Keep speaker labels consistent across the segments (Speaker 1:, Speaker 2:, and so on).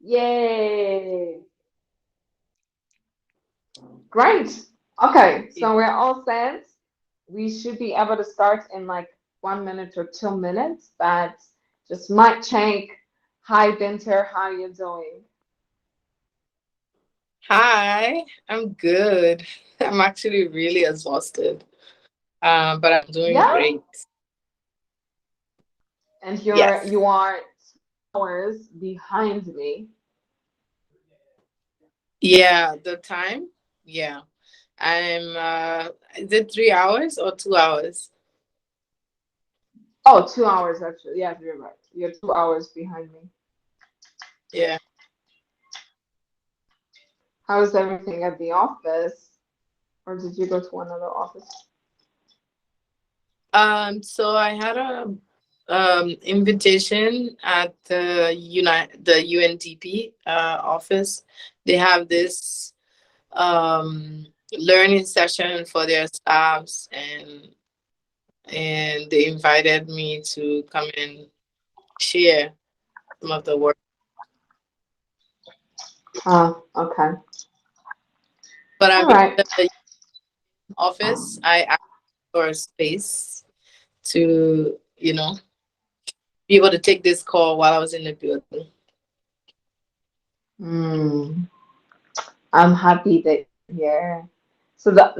Speaker 1: Yay! Great. Okay, so we're all set. We should be able to start in like 1 minute or 2 minutes, but just might check. Hi, Binter, how you doing?
Speaker 2: Hi, I'm good. I'm actually really exhausted, but I'm doing
Speaker 1: Yeah,
Speaker 2: great.
Speaker 1: and
Speaker 2: Yes.
Speaker 1: you are 2 hours behind me.
Speaker 2: Yeah, the time? Yeah. Is it 3 hours or 2 hours?
Speaker 1: Oh, 2 hours actually. Yeah, you're right. You're 2 hours behind me.
Speaker 2: Yeah.
Speaker 1: How's everything at the office? Or did you go to another office?
Speaker 2: So I had a invitation at the UNDP office. They have this learning session for their staffs, and they invited me to come and share some of the work.
Speaker 1: Oh, okay.
Speaker 2: But
Speaker 1: All
Speaker 2: I've been
Speaker 1: right.
Speaker 2: in the office. I asked for a space to, be able to take this call while I was in the building.
Speaker 1: Hmm. I'm happy that you're here. So that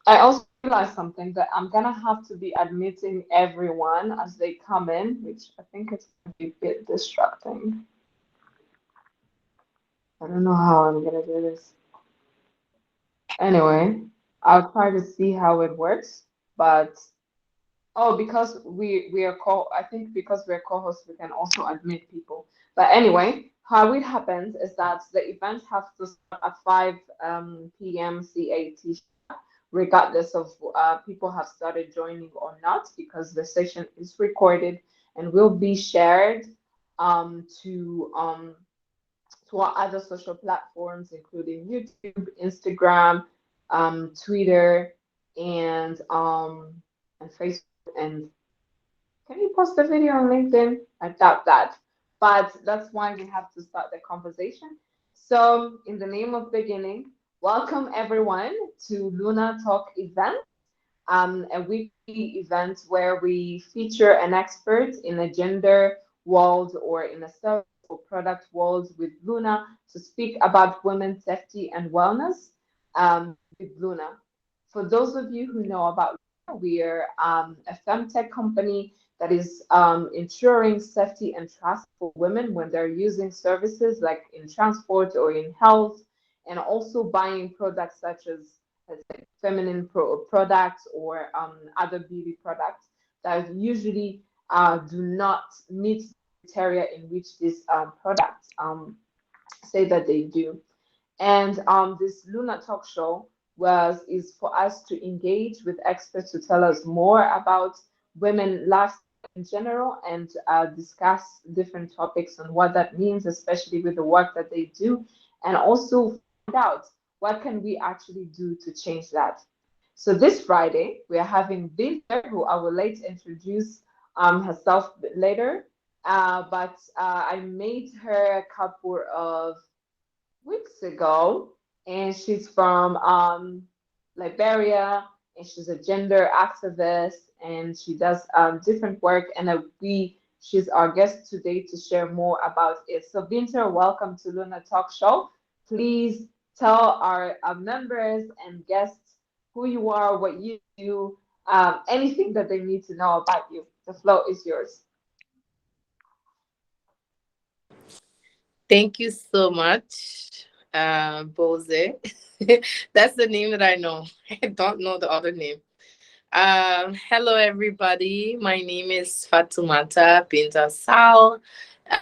Speaker 1: I also realized something that I'm gonna have to be admitting everyone as they come in, which I think it's gonna be a bit distracting. I don't know how I'm gonna do this. Anyway, I'll try to see how it works. But oh, because we are co I think because we're co-hosts, we can also admit people. But anyway, how it happens is that the event has to start at 5 p.m. CAT, regardless of people have started joining or not, because the session is recorded and will be shared um, to um, to our other social platforms, including YouTube, Instagram, Twitter, and Facebook. And can you post the video on LinkedIn? I doubt that. But that's why we have to start the conversation. So, in the name of beginning, welcome everyone to Luna Talk event, a weekly event where we feature an expert in a gender world or in a service or product world with Luna to speak about women's safety and wellness with Luna. For those of you who know about Luna, we're a femtech company that is ensuring safety and trust for women when they're using services like in transport or in health, and also buying products such as let's say feminine products or other beauty products that usually do not meet the criteria in which these products say that they do. And this Luna Talk Show was is for us to engage with experts to tell us more about women lifestyle in general and discuss different topics on what that means, especially with the work that they do, and also find out what can we actually do to change that. So this Friday we are having Binta, who I will later introduce herself later. But I made her a couple of weeks ago, and she's from Liberia, and she's a gender activist, and she does different work. And she's our guest today to share more about it. So, Binter, welcome to Luna Talk Show. Please tell our members and guests who you are, what you do, anything that they need to know about you. The floor is yours.
Speaker 2: Thank you so much, Bose. That's the name that I know. I don't know the other name. Hello, everybody. My name is Fatumata Binta Sal.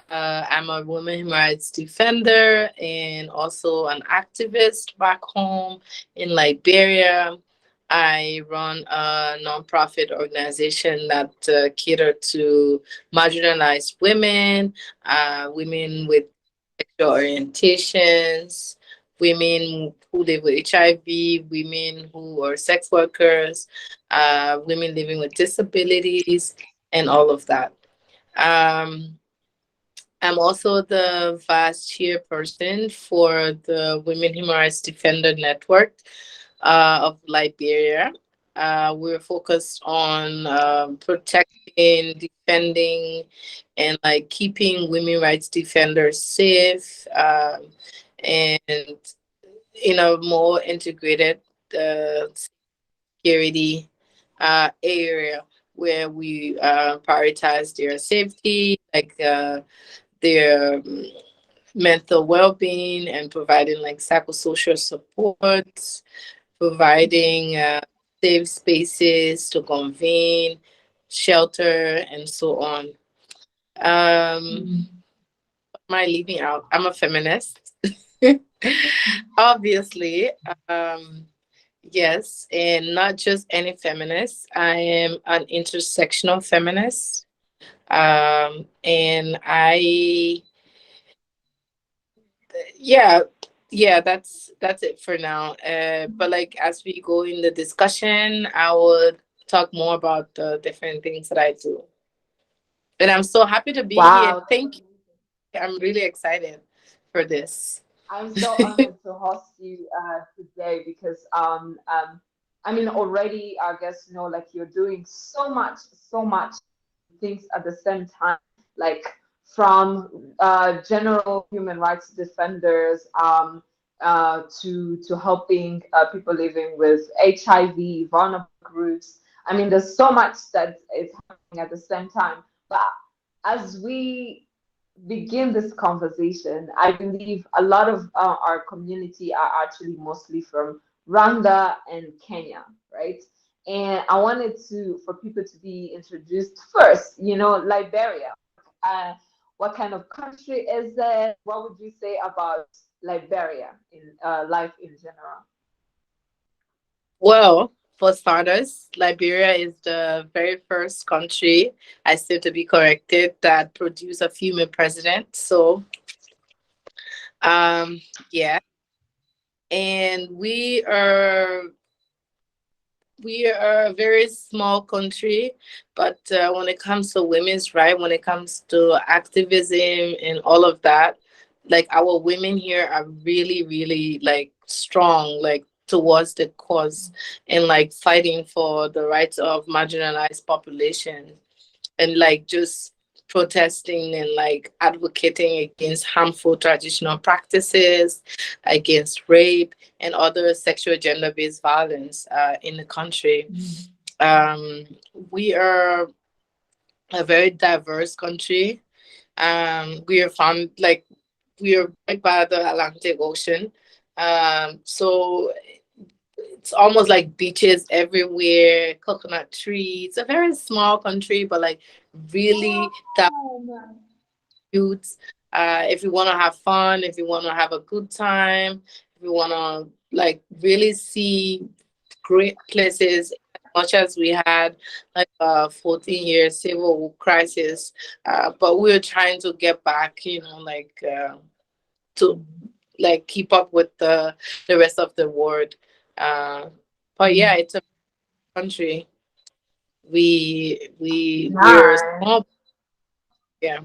Speaker 2: I'm a women rights defender and also an activist back home in Liberia. I run a nonprofit organization that cater to marginalized women, women with sexual orientations, women who live with HIV, women who are sex workers, women living with disabilities, and all of that. Um, I'm also the vice chairperson for the Women Human Rights Defender Network of Liberia. We're focused on protecting, defending, and like keeping women rights defenders safe, and in a more integrated security area where we prioritize their safety, like their mental well-being, and providing like psychosocial support, providing safe spaces to convene, shelter, and so on.
Speaker 1: Mm.
Speaker 2: Am I leaving out? I'm a feminist. Obviously. Yes, and not just any feminist. I am an intersectional feminist. And yeah, yeah, that's it for now. But like as we go in the discussion, I would talk more about the different things that I do. And I'm so happy to be here.
Speaker 1: Wow, that's
Speaker 2: Thank you.
Speaker 1: amazing.
Speaker 2: I'm really excited for this.
Speaker 1: I'm so honored to host you today because I mean already I guess you know like you're doing so much things at the same time, like from general human rights defenders to helping people living with HIV, vulnerable groups. I mean, there's so much that is happening at the same time. But as we begin this conversation, I believe a lot of our community are actually mostly from Rwanda and Kenya, right? And I wanted to for people to be introduced first. You know, Liberia. Uh, what kind of country is it? What would you say about Liberia in life in general?
Speaker 2: Well, for starters, Liberia is the very first country, I seem to be corrected, that produced a female president. So, um, yeah, and we are a very small country, but when it comes to women's right, when it comes to activism and all of that, like our women here are really, really like strong, like towards the cause and like fighting for the rights of marginalized population, and like just protesting and like advocating against harmful traditional practices, against rape and other sexual gender based violence in the country.
Speaker 1: Mm.
Speaker 2: Um, we are a very diverse country. We are found like we are right by the Atlantic Ocean. So it's almost like beaches everywhere, coconut trees. It's a very small country, but like really
Speaker 1: Oh, nice.
Speaker 2: youths. If you want to have fun, if you want to have a good time, if you want to like really see great places, as much as we had like a 14-year civil crisis, but we're trying to get back, like to like keep up with the rest of the world. Uh, but yeah,
Speaker 1: Mm.
Speaker 2: it's a country. We're
Speaker 1: Nice.
Speaker 2: small. Yeah.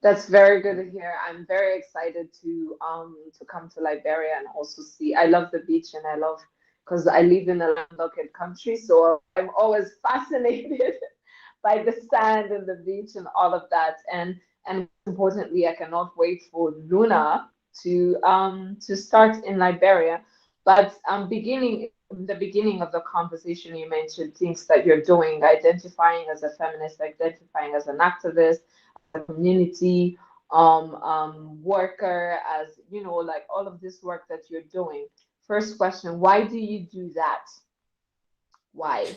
Speaker 1: That's very good to hear. I'm very excited to come to Liberia and also see. I love the beach and I love because I live in a landlocked country, so I'm always fascinated by the sand and the beach and all of that. And importantly, I cannot wait for Luna to start in Liberia. But beginning in the beginning of the conversation, you mentioned things that you're doing, identifying as a feminist, identifying as an activist, community worker, as you know, like all of this work that you're doing. First question, why do you do that? Why?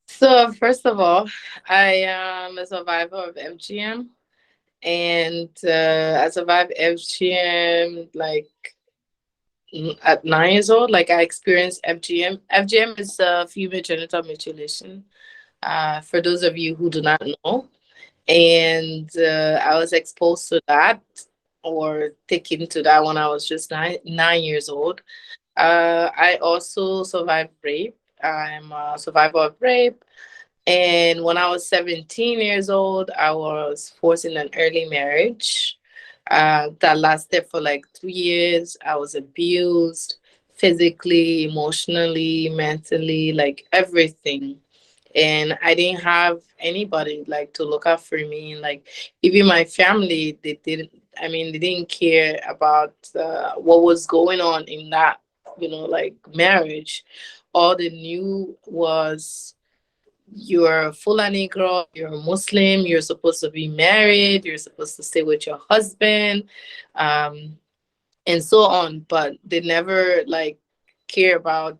Speaker 2: So first of all, I am a survivor of FGM, and I survived FGM like at 9 years old. Like I experienced FGM. FGM is female genital mutilation. For those of you who do not know, and I was exposed to that or taken to that when I was just 9 years old. I also survived rape. I'm a survivor of rape. And when I was 17 years old, I was forced in an early marriage that lasted for like 2 years. I was abused physically, emotionally, mentally, like everything. And I didn't have anybody like to look out for me. Like even my family, they didn't. I mean, they didn't care about what was going on in that, like marriage. All they knew was you're a Fulani girl, you're a Muslim, you're supposed to be married, you're supposed to stay with your husband, um, and so on. But they never like care about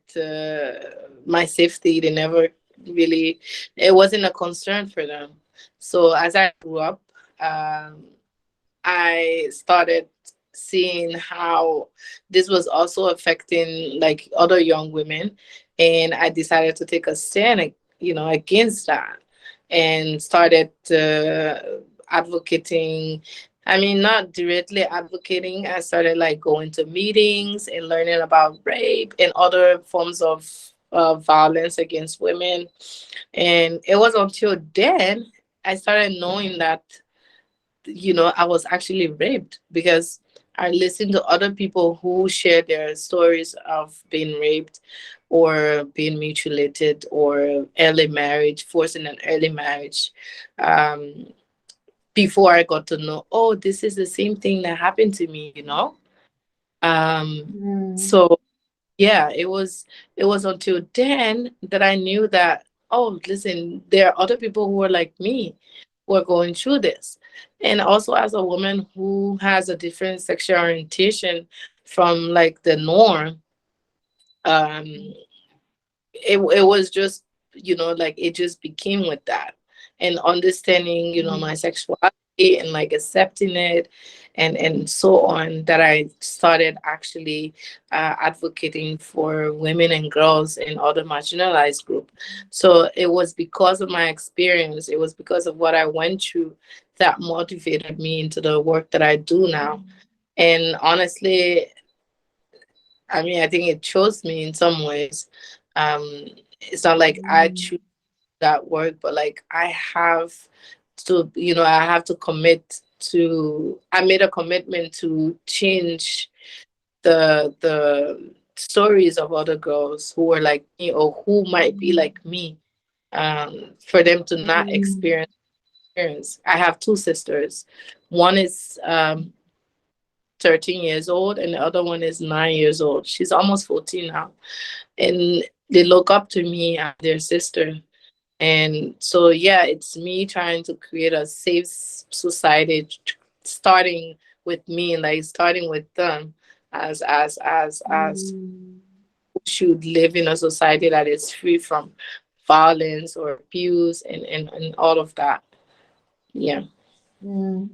Speaker 2: my safety. They never really, it wasn't a concern for them. So as I grew up, um, I started seeing how this was also affecting like other young women, and I decided to take a stand, against that, and started advocating. I mean, not directly advocating. I started like going to meetings and learning about rape and other forms of violence against women. And it was until then I started knowing that I was actually raped because I listened to other people who shared their stories of being raped or being mutilated or early marriage, forced in an early marriage. Um, Before I got to know, oh, this is the same thing that happened to me. Um,
Speaker 1: Mm,
Speaker 2: so yeah, it was until then that I knew that, oh, listen, there are other people who are like me who are going through this. And also as a woman who has a different sexual orientation from like the norm, um it was just, like it just became with that, and understanding, my
Speaker 1: mm,
Speaker 2: sexuality and like accepting it, and so on, that I started actually advocating for women and girls in other marginalized group. So it was because of my experience, it was because of what I went through, that motivated me into the work that I do now. And honestly, I mean, I think it chose me in some ways. It's not like I
Speaker 1: mm,
Speaker 2: choose that work, but like I have to commit to. I made a commitment to change the stories of other girls who are like me or who might be
Speaker 1: mm,
Speaker 2: like me. For them to not
Speaker 1: mm,
Speaker 2: experience. I have two sisters. One is 13 years old, and the other one is 9 years old. She's almost 14 now, and they look up to me as their sister. And so, yeah, it's me trying to create a safe society, starting with me, like starting with them, as
Speaker 1: mm,
Speaker 2: who should live in a society that is free from violence or abuse, and all of that. Yeah.
Speaker 1: mm.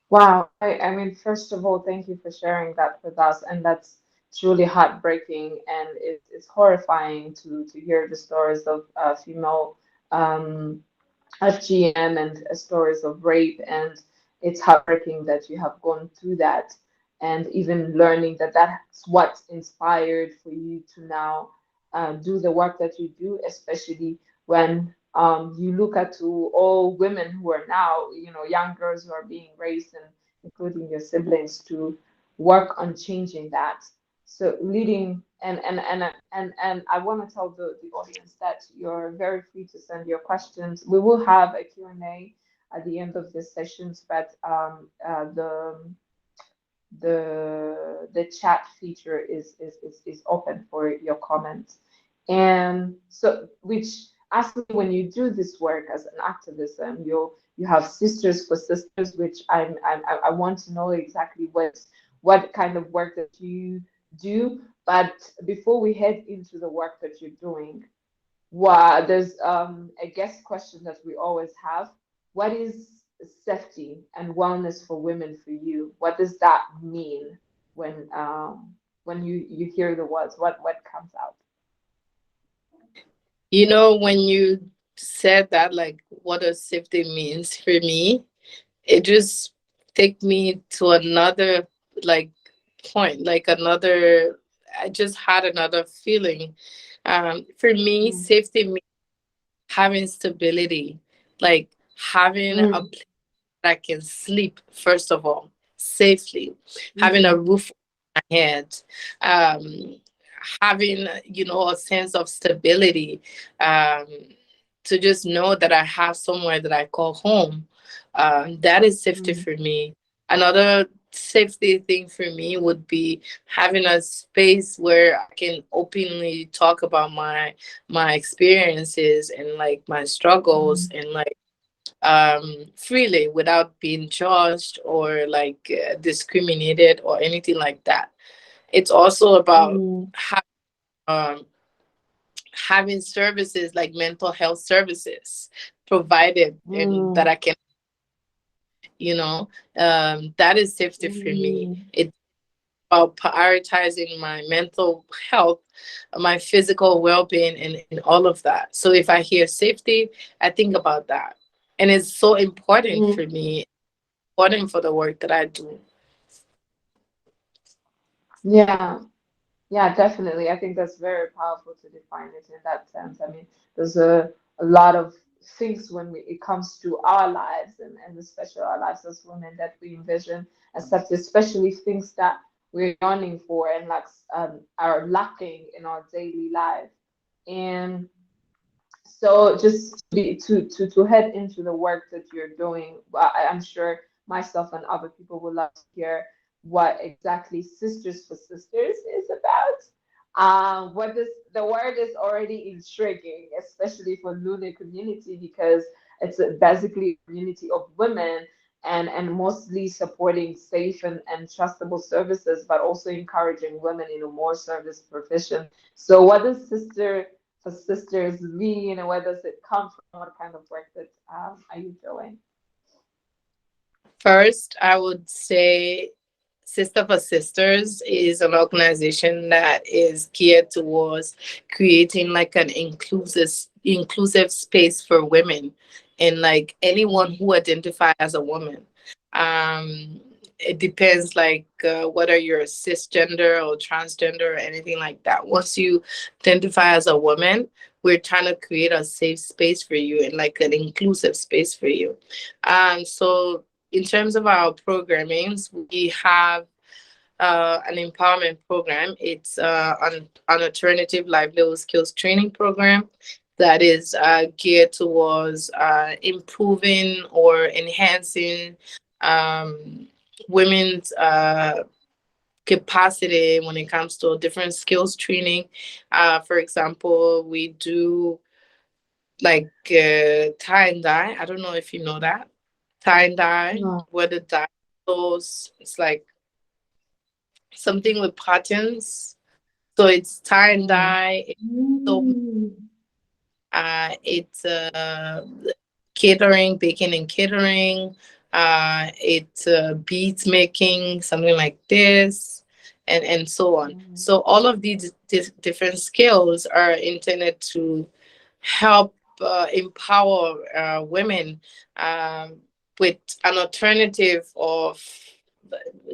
Speaker 1: Wow. I mean, first of all, thank you for sharing that with us. And that's truly heartbreaking. And it's horrifying to hear the stories of female um, FGM and stories of rape. And it's heartbreaking that you have gone through that. And even learning that that's what inspired for you to now do the work that you do, especially when you look at to all women who are now, young girls who are being raised, and including your siblings, to work on changing that. So leading and I want to tell the audience that you're very free to send your questions. We will have a Q&A at the end of this sessions, but the chat feature is open for your comments. And so, which ask me, when you do this work as an activism, you have sisters for sisters, which I want to know exactly what kind of work that you do. But before we head into the work that you're doing, there's a guest question that we always have. What is safety and wellness for women for you? What does that mean when you hear the words? What comes out?
Speaker 2: When you said that, like, what does safety means for me, it just take me to another, like, point, like another. I just had another feeling. For me,
Speaker 1: Mm,
Speaker 2: safety means having stability, like having a
Speaker 1: Mm,
Speaker 2: place that I can sleep, first of all, safely, having a
Speaker 1: mm,
Speaker 2: roof over my head, um, having, a sense of stability, um, to just know that I have somewhere that I call home. That is safety
Speaker 1: mm,
Speaker 2: for me. Another safety thing for me would be having a space where I can openly talk about my experiences and like my struggles,
Speaker 1: mm,
Speaker 2: and like freely without being judged or like discriminated or anything like that. It's also about
Speaker 1: mm,
Speaker 2: um, having services like mental health services provided, and that
Speaker 1: mm,
Speaker 2: I can, you know, that is safety for me.
Speaker 1: mm.
Speaker 2: It's about prioritizing my mental health, my physical well-being, and all of that. So if I hear safety, I think about that, and it's so important
Speaker 1: Mm.
Speaker 2: for me, important for the work that I do.
Speaker 1: Yeah. Yeah, definitely. I think that's very powerful to define it in that sense. I mean, there's a lot of things when it comes to our lives, and especially our lives as women, that we envision as such, especially things that we're yearning for and like are lacking in our daily life. And so just to be to head into the work that you're doing, I'm sure myself and other people would love to hear what exactly Sisters for Sisters is about. What this the word is already intriguing, especially for Luna community, because it's basically a community of women, and mostly supporting safe and trustable services, but also encouraging women in a more service profession. So what does for sisters mean, and where does it come from? What kind of work that are you doing?
Speaker 2: First, I would say Sister for Sisters is an organization that is geared towards creating like an inclusive space for women, and like anyone
Speaker 1: Mm,
Speaker 2: who identify as a woman. It depends like whether you're cisgender or transgender or anything like that. Once you identify as a woman, we're trying to create a safe space for you and like an inclusive space for you. So in terms of our programmings, we have an empowerment program. It's an alternative livelihood skills training program that is geared towards improving or enhancing um, women's capacity when it comes to different skills training. For example, we do like tie and dye. I don't know if you know that tie and dye,
Speaker 1: no.
Speaker 2: where the dye goes. It's like something with patterns. So it's tie and
Speaker 1: Mm,
Speaker 2: dye. It's so
Speaker 1: mm,
Speaker 2: it's catering, baking and catering. It's beads making, something like this, and so on.
Speaker 1: mm,
Speaker 2: So all of these different skills are intended to help empower women um, with an alternative of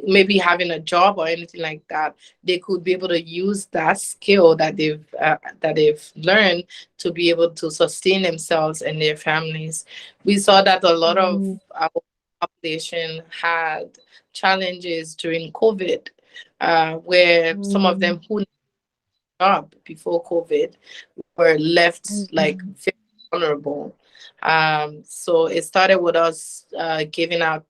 Speaker 2: maybe having a job or anything like that. They could be able to use that skill that they've learned to be able to sustain themselves and their families. We saw that a lot of
Speaker 1: mm,
Speaker 2: our population had challenges during COVID, where some of
Speaker 1: mm,
Speaker 2: them who job before COVID were left like
Speaker 1: mm,
Speaker 2: very vulnerable. So it started with us giving out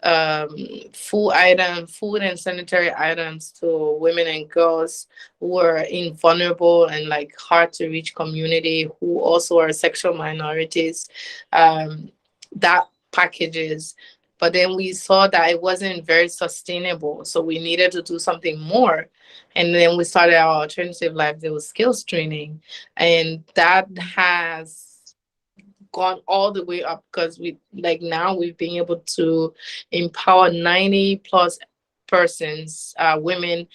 Speaker 2: um, food and sanitary items to women and girls who are in vulnerable and like hard to reach community, who also are sexual minorities. Um, that packages. But then we saw that it wasn't very sustainable. So we needed to do something more. And then we started our alternative livelihood skills training. And that
Speaker 1: mm,
Speaker 2: has gone all the way up because we like now we've been able to empower 90 plus persons, women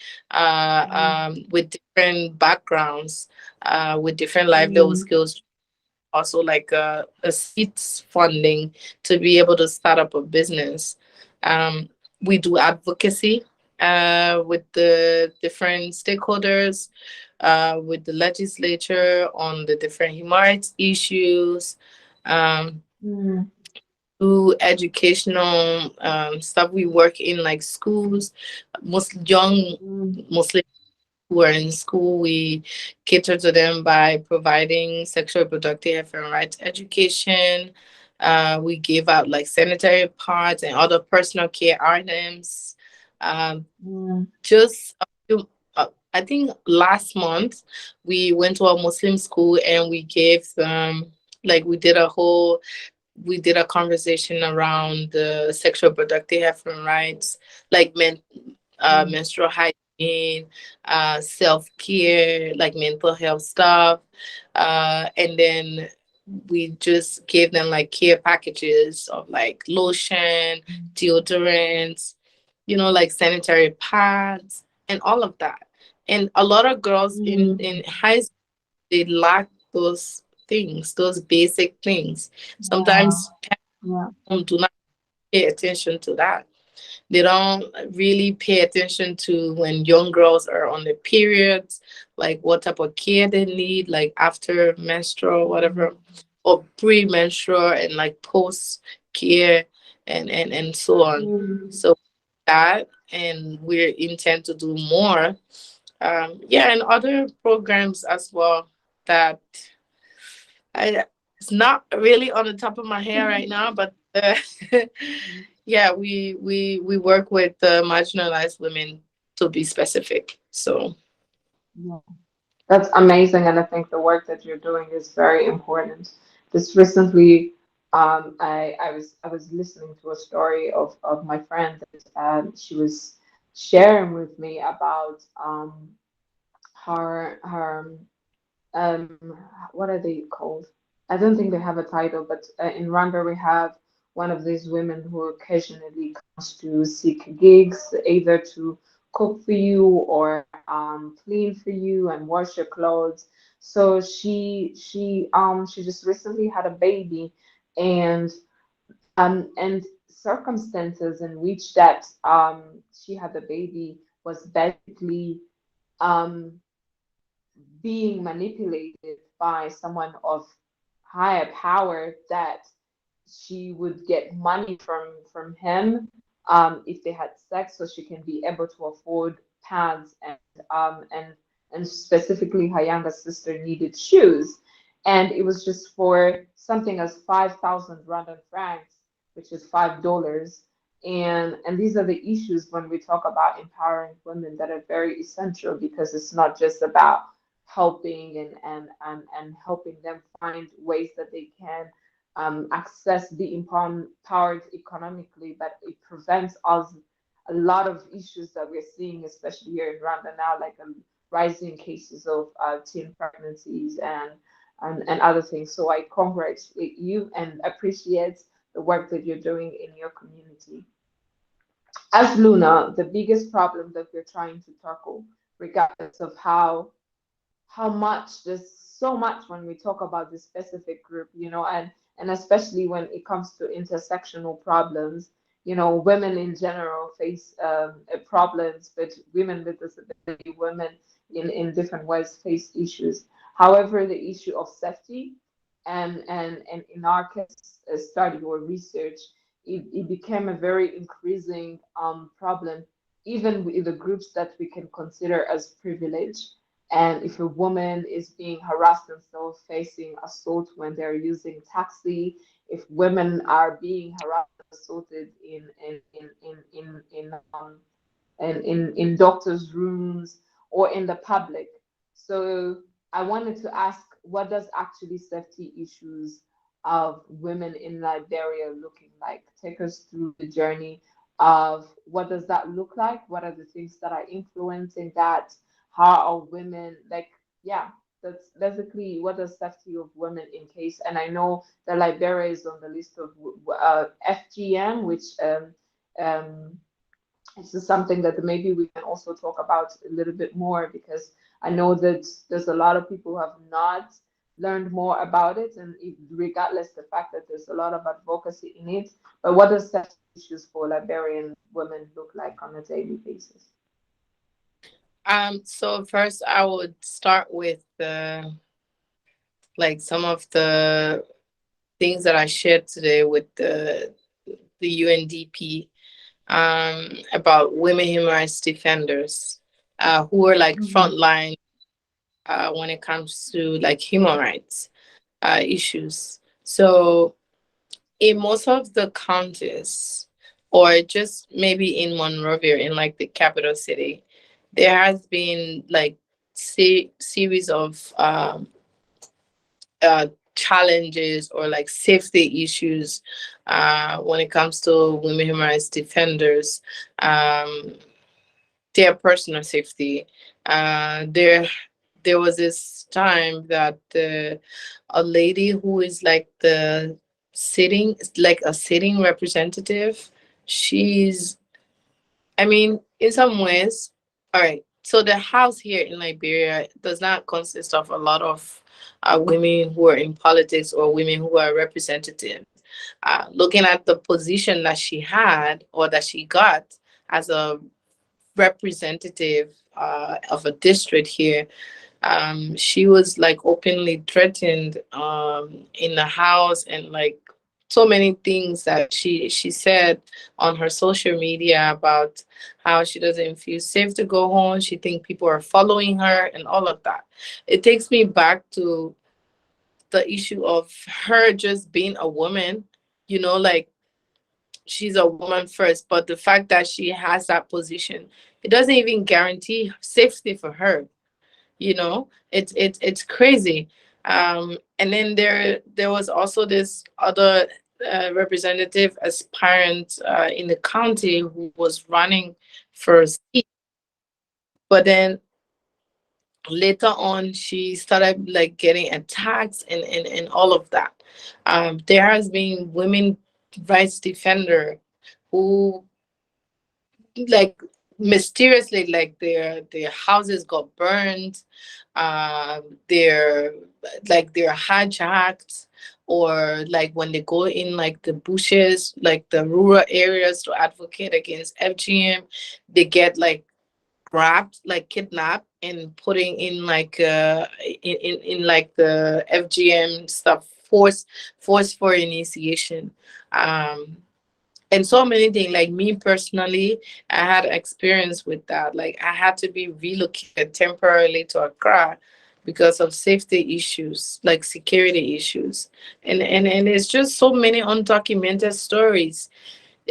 Speaker 1: mm,
Speaker 2: with different backgrounds, with different livelihood
Speaker 1: mm,
Speaker 2: skills, also like a seeds funding to be able to start up a business. Um, we do advocacy with the different stakeholders. with the legislature on the different human rights issues, um,
Speaker 1: mm,
Speaker 2: through educational stuff. We work in like schools, most young
Speaker 1: mm,
Speaker 2: Muslim who are in school. We cater to them by providing sexual reproductive and rights education. We give out like sanitary pads and other personal care items. Um,
Speaker 1: mm,
Speaker 2: just a few, I think last month we went to a Muslim school and we gave them like we did a conversation around the sexual reproductive health and rights, like
Speaker 1: mm,
Speaker 2: menstrual hygiene, self care, like mental health stuff, and then we just gave them like care packages of like lotion, deodorants, like sanitary pads and all of that. And a lot of girls in
Speaker 1: mm.
Speaker 2: high school, they lack those things, those basic things.
Speaker 1: Yeah,
Speaker 2: Sometimes
Speaker 1: yeah.
Speaker 2: parents do not pay attention to that. They don't really pay attention to when young girls are on their periods, like what type of care they need, like after menstrual,
Speaker 1: Mm,
Speaker 2: whatever, or pre-menstrual and like post care and so on.
Speaker 1: mm,
Speaker 2: So that, and we intend to do more. Yeah, and other programs as well that I it's not really on the top of my head right now, but yeah, we work with marginalized women to be specific. So
Speaker 1: yeah. That's amazing, and I think the work that you're doing is very important. Just recently, I was listening to a story of my friend that she was sharing with me about her what are they called? I don't think they have a title, but in Rwanda we have one of these women who occasionally comes to seek gigs, either to cook for you or clean for you and wash your clothes. So she just recently had a baby, and and circumstances in which that she had the baby was basically um being manipulated by someone of higher power, that she would get money from him if they had sex, so she can be able to afford pads and specifically her younger sister needed shoes, and it was just for something as 5,000 Rwandan francs, which is $5. And these are the issues when we talk about empowering women that are very essential, because it's not just about helping and helping them find ways that they can access, be empowered economically, but it prevents us a lot of issues that we're seeing, especially here in Rwanda now, like rising cases of teen pregnancies and other things. So I congratulate you and appreciate the work that you're doing in your community. As Luna, the biggest problem that we're trying to tackle, regardless of how much there's so much when we talk about this specific group, and especially when it comes to intersectional problems, women in general face problems, but women with disability, women in different ways face issues. However, the issue of safety and in our case, a study or research, it became a very increasing problem, even with the groups that we can consider as privileged. And if a woman is being harassed and still facing assault when they're using taxi, if women are being harassed and assaulted in doctors' rooms or in the public. So I wanted to ask, what does actually safety issues of women in Liberia looking like? Take us through the journey of what does that look like? What are the things that are influencing that? How are women like? Yeah, that's basically what does safety of women in case. And I know that Liberia is on the list of FGM, which um, this is something that maybe we can also talk about a little bit more, because I know that there's a lot of people who have not learned more about it, and regardless the fact that there's a lot of advocacy in it. But what does safety issues for Liberian women look like on a daily basis?
Speaker 2: So first I would start with the like some of the things that I shared today with the UNDP about women human rights defenders who are like
Speaker 1: Mhm.
Speaker 2: frontline when it comes to like human rights issues. So in most of the counties, or just maybe in Monrovia, in like the capital city, there has been like series of uh, challenges or like safety issues when it comes to women human rights defenders, um, their personal safety. There was this time that a lady who is like the sitting like a sitting representative, she's, I mean, in some ways, all right. So the house here in Liberia does not consist of a lot of women who are in politics or women who are representatives. Looking at the position that she had or that she got as a representative of a district here, she was like openly threatened in the house, and like so many things that she said on her social media about how she doesn't feel safe to go home. She think people are following her and all of that. It takes me back to the issue of her just being a woman, like she's a woman first, but the fact that she has that position, it doesn't even guarantee safety for her. It's crazy. And then there was also this other representative aspirant in the county who was running for a seat, but then later on she started like getting attacks and all of that. There has been women rights defender who like mysteriously, like their houses got burned, they're they're hijacked, or like when they go in like the bushes, like the rural areas to advocate against FGM, they get like grabbed, like kidnapped and putting in like in like the FGM stuff, force for initiation. um and so many things. Like me personally, I had experience with that. Like I had to be relocated temporarily to Accra because of safety issues, like security issues. And it's just so many undocumented stories.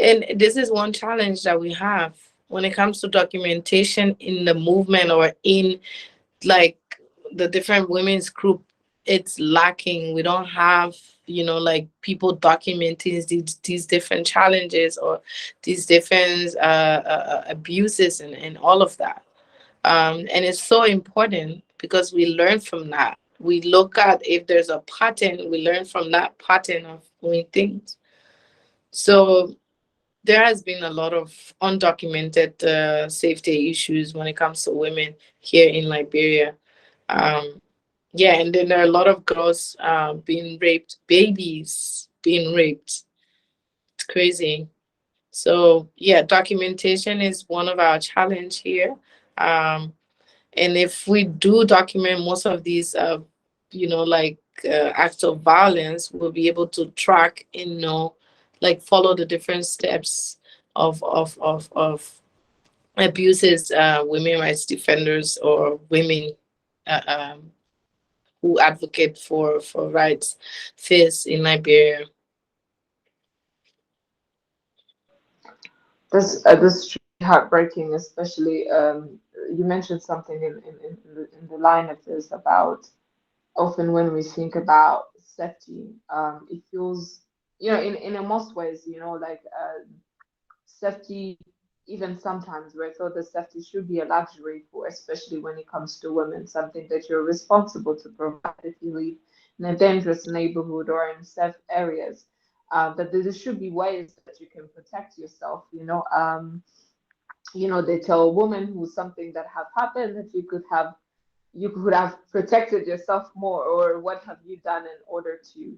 Speaker 2: And this is one challenge that we have when it comes to documentation in the movement or in like the different women's group. It's lacking. We don't have like people documenting these different challenges or these different abuses and all of that. And it's so important because we learn from that. We look at if there's a pattern, we learn from that pattern of doing things. So there has been a lot of undocumented safety issues when it comes to women here in Liberia. um, yeah, and then there are a lot of girls being raped, babies being raped. It's crazy. So yeah, documentation is one of our challenge here. Um, and if we do document most of these, like acts of violence, we'll be able to track and know, like follow the different steps of abuses women rights defenders or women uh, um, who advocate for rights face in Liberia.
Speaker 1: This is truly heartbreaking, especially you mentioned something in the line of this about often when we think about safety, it feels, in most ways, like safety, even sometimes where I thought that safety should be a luxury for, especially when it comes to women, something that you're responsible to provide if you live in a dangerous neighborhood or in safe areas. That there should be ways that you can protect yourself. They tell a woman who something that have happened that you could have protected yourself more, or what have you done in order to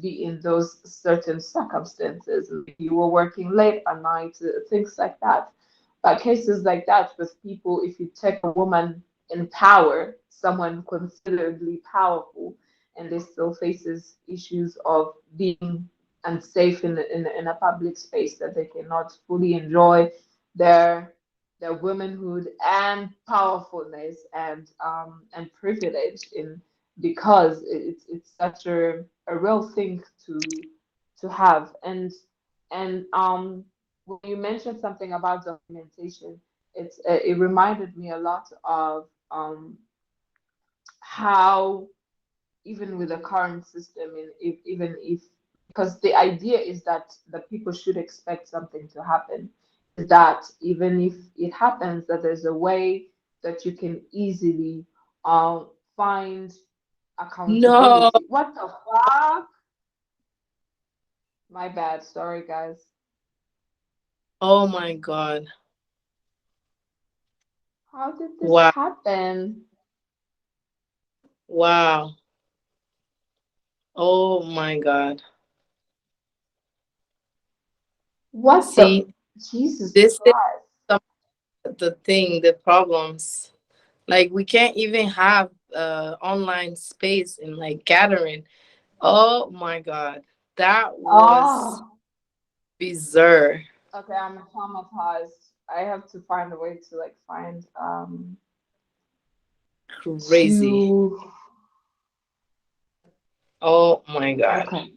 Speaker 1: be in those certain circumstances. Maybe you were working late at night, things like that. But cases like that with people, if you take a woman in power, someone considerably powerful, and they still faces issues of being unsafe in a public space, that they cannot fully enjoy their womanhood and powerfulness and privilege in, because it's such a real thing to have. And when you mentioned something about documentation, it reminded me a lot of how, even with the current system, and if, even if, because the idea is that the people should expect something to happen, is that even if it happens, that there's a way that you can easily find
Speaker 2: No.
Speaker 1: accountability. What the fuck? My bad. Sorry, guys.
Speaker 2: Oh my God.
Speaker 1: How did this
Speaker 2: Wow.
Speaker 1: happen?
Speaker 2: Wow. Oh my God.
Speaker 1: What the
Speaker 2: See,
Speaker 1: Jesus
Speaker 2: this is
Speaker 1: Christ?
Speaker 2: some the thing, the problems. Like we can't even have online space and like gathering. Oh my God. That was
Speaker 1: Oh,
Speaker 2: bizarre.
Speaker 1: okay, I'm traumatized. I have to find a way to like find
Speaker 2: Crazy.
Speaker 1: to
Speaker 2: Oh my God.
Speaker 1: okay.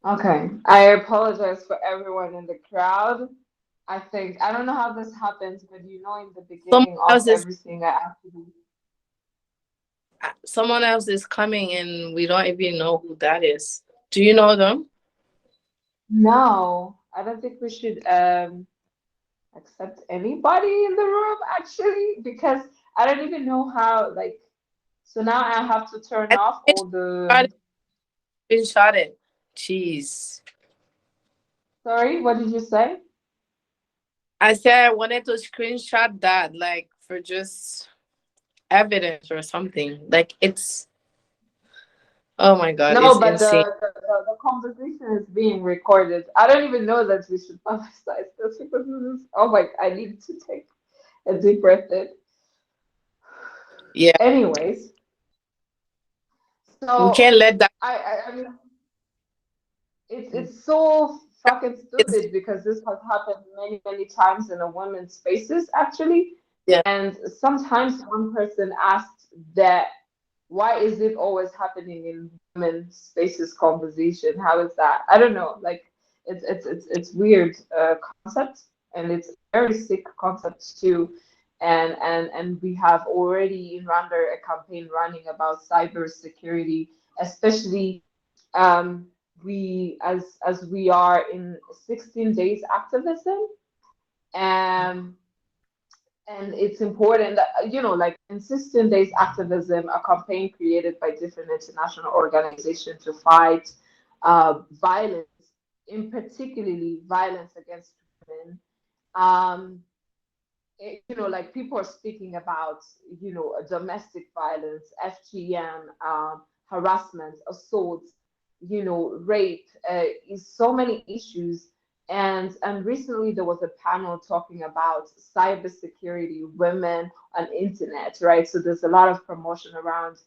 Speaker 1: Okay. I apologize for everyone in the crowd. I think I don't know how this happens, but in the
Speaker 2: Someone
Speaker 1: beginning of
Speaker 2: else is
Speaker 1: everything I actually
Speaker 2: someone else is coming and we don't even know who that is. Do you know them?
Speaker 1: no, I don't think we should accept anybody in the room actually, because I don't even know how, like, so now I have to turn
Speaker 2: I
Speaker 1: off
Speaker 2: think
Speaker 1: all the.
Speaker 2: it screenshot it. Jeez.
Speaker 1: Sorry, what did you say?
Speaker 2: I said I wanted to screenshot that like for just evidence or something. Like it's oh my God, it's
Speaker 1: No, but
Speaker 2: insane.
Speaker 1: the conversation is being recorded. I don't even know that we should publicize this, because this is, oh my, I need to take a deep breath in.
Speaker 2: Yeah.
Speaker 1: Anyways,
Speaker 2: We
Speaker 1: so
Speaker 2: can't let that
Speaker 1: I mean, it's so fucking
Speaker 2: it's
Speaker 1: stupid, because this has happened many times in a women's spaces actually.
Speaker 2: yeah.
Speaker 1: And sometimes one person asked that, why is it always happening in women's spaces conversation? How is that? I don't know. Like, it's weird concept, and it's very sick concept too. And we have already in Rwanda a campaign running about cyber security, especially as we are in 16 days activism. Um, and it's important that, like in 16 days activism, a campaign created by different international organizations to fight violence, in particularly violence against women. Um, like people are speaking about, domestic violence, FGM, harassment, assault, rape, is so many issues. And recently there was a panel talking about cybersecurity, women on internet, right? So there's a lot of promotion around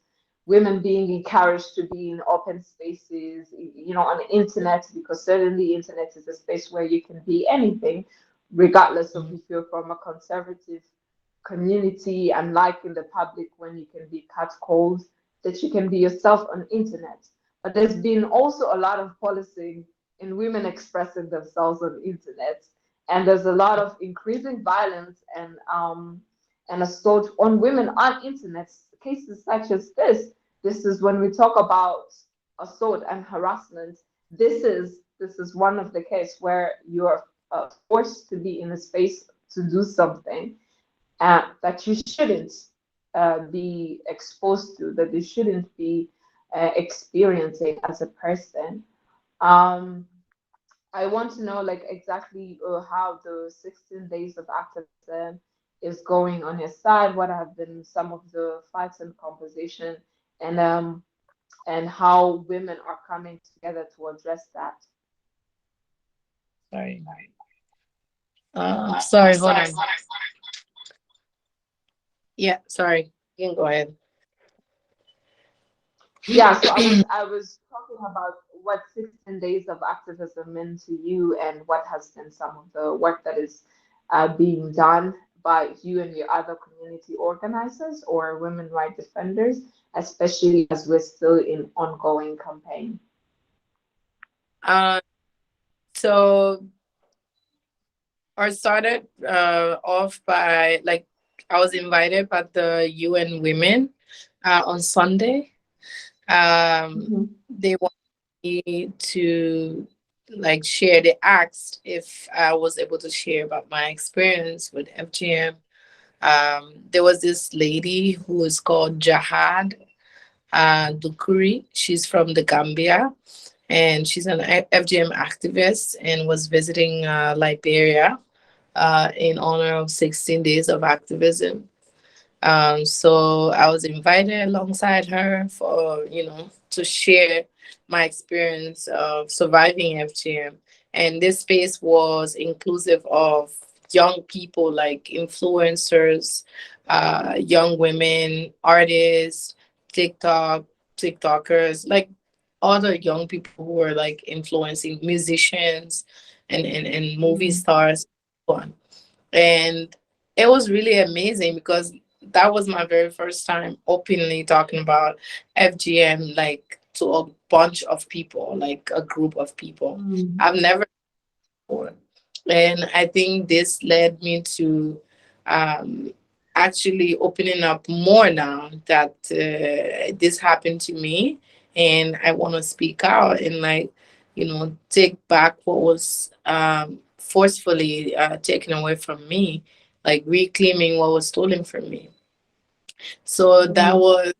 Speaker 1: women being encouraged to be in open spaces, on the internet, because certainly internet is a space where you can be anything, regardless of
Speaker 2: Mhm.
Speaker 1: if you're from a conservative community, and like in the public, when you can be catcalled, that you can be yourself on internet. But there's been also a lot of policing in women expressing themselves on internet, and there's a lot of increasing violence and assault on women on internet. Cases such as this is when we talk about assault and harassment. This is one of the cases where you are forced to be in a space to do something that you shouldn't be exposed to, that you shouldn't be experiencing as a person. Um, I want to know, like, exactly how the 16 days of activism is going on your side. What have been some of the fights and conversation, and and how women are coming together to address that.
Speaker 2: Sorry. Sorry, hold on. Yeah, sorry. You can go ahead.
Speaker 1: Yeah, so I was talking about what 16 days of activism meant to you and what has been some of the work that is being done by you and your other community organizers or women rights defenders, especially as we're still in ongoing campaign.
Speaker 2: Uh, so I started off by like I was invited by the UN Women on Sunday.
Speaker 1: Hmm.
Speaker 2: They wanted me to like share. They asked if I was able to share about my experience with FGM. There was this lady who was called Jahad Dukuri. She's from the Gambia, and she's an FGM activist and was visiting Liberia in honor of 16 days of activism. So I was invited alongside her for, to share my experience of surviving FGM. And this space was inclusive of young people like influencers, young women, artists, TikTok, TikTokers, like other young people who were like influencing musicians and movie
Speaker 1: Mm,
Speaker 2: stars. And it was really amazing because that was my very first time openly talking about FGM, like to a bunch of people, like a group of people.
Speaker 1: mm,
Speaker 2: I've never before. And I think this led me to um, actually opening up more now that this happened to me. And I want to speak out and, like, take back what was forcefully taken away from me, like reclaiming what was stolen from me. So that
Speaker 1: mm,
Speaker 2: was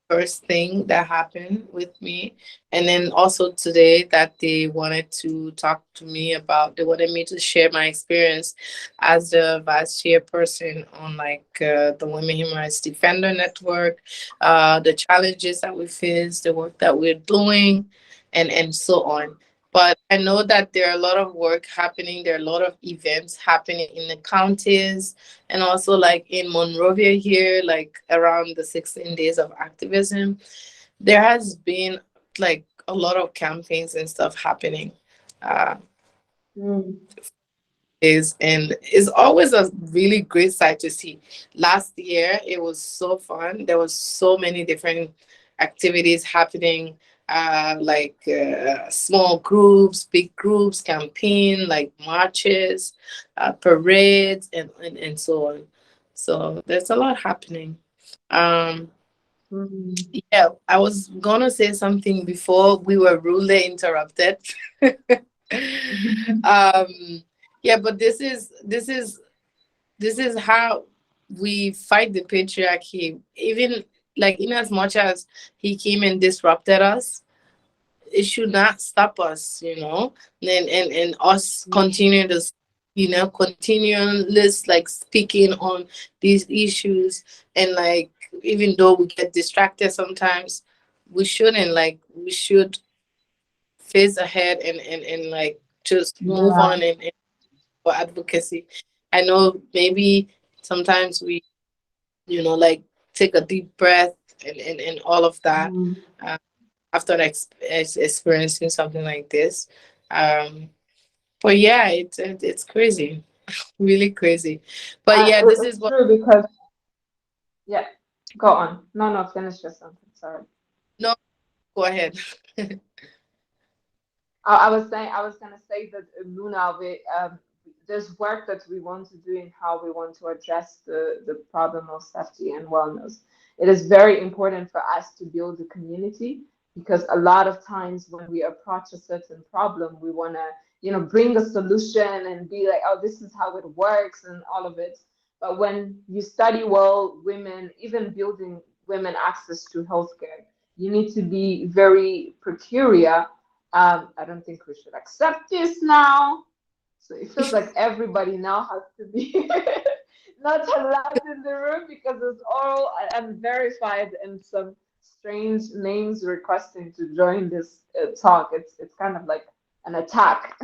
Speaker 2: first thing that happened with me. And then also today that they wanted to talk to me about, they wanted me to share my experience as the vice chairperson on like the Women Human Rights Defender Network, the challenges that we face, the work that we're doing, and so on. But I know that there are a lot of work happening. There are a lot of events happening in the counties and also like in Monrovia here, like around the 16 days of activism. There has been like a lot of campaigns and stuff happening. Uh,
Speaker 1: mm,
Speaker 2: is and it's always a really great sight to see. Last year it was so fun. There was so many different activities happening, small groups, big groups, campaign, like marches, parades, and so on. So there's a lot happening. um
Speaker 1: mm.
Speaker 2: yeah, I was gonna say something before we were rudely interrupted. um yeah, but this is how we fight the patriarchy. Even like in as much as he came and disrupted us, it should not stop us, and us
Speaker 1: Mm,
Speaker 2: continue to, continuous like speaking on these issues. And like, even though we get distracted sometimes, we should face ahead and like just move
Speaker 1: yeah.
Speaker 2: on and for advocacy. I know maybe sometimes we, like take a deep breath and all of that,
Speaker 1: Mm.
Speaker 2: uh, after experiencing something like this. Um, but yeah, it's crazy, really crazy. But yeah, this is
Speaker 1: It's
Speaker 2: what.
Speaker 1: true because, yeah, go on. No, no, finish your sentence. Sorry.
Speaker 2: No, go ahead.
Speaker 1: I was gonna say that Luna, there's work that we want to do in how we want to address the problem of safety and wellness. It is very important for us to build a community because a lot of times when we approach a certain problem, we wanna, bring a solution and be like, oh, this is how it works and all of it. But when you study well, women, even building women access to healthcare, you need to be very peculiar. I don't think we should accept this now. So it feels like everybody now has to be not allowed in the room because it's all unverified and some strange names requesting to join this talk. It's kind of like an attack.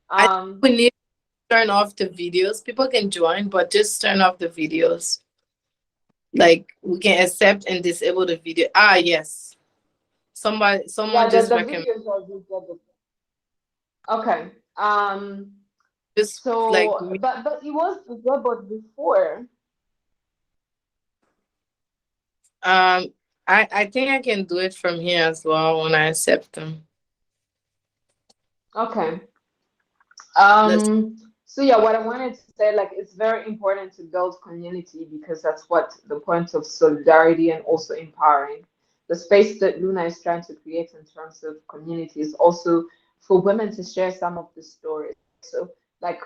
Speaker 2: I think
Speaker 1: um,
Speaker 2: we need to turn off the videos. People can join, but just turn off the videos. Like we can accept and disable the video. Ah, yes. Someone
Speaker 1: yeah, the
Speaker 2: just
Speaker 1: the
Speaker 2: recommend
Speaker 1: videos are good. Okay.
Speaker 2: just like
Speaker 1: So,
Speaker 2: me.
Speaker 1: but it was disabled before.
Speaker 2: I think I can do it from here as well when I accept them.
Speaker 1: Okay.
Speaker 2: Let's.
Speaker 1: So yeah, what I wanted to say, like, it's very important to build community because that's what the point of solidarity and also empowering. The space that Luna is trying to create in terms of community is also for women to share some of the stories. So, like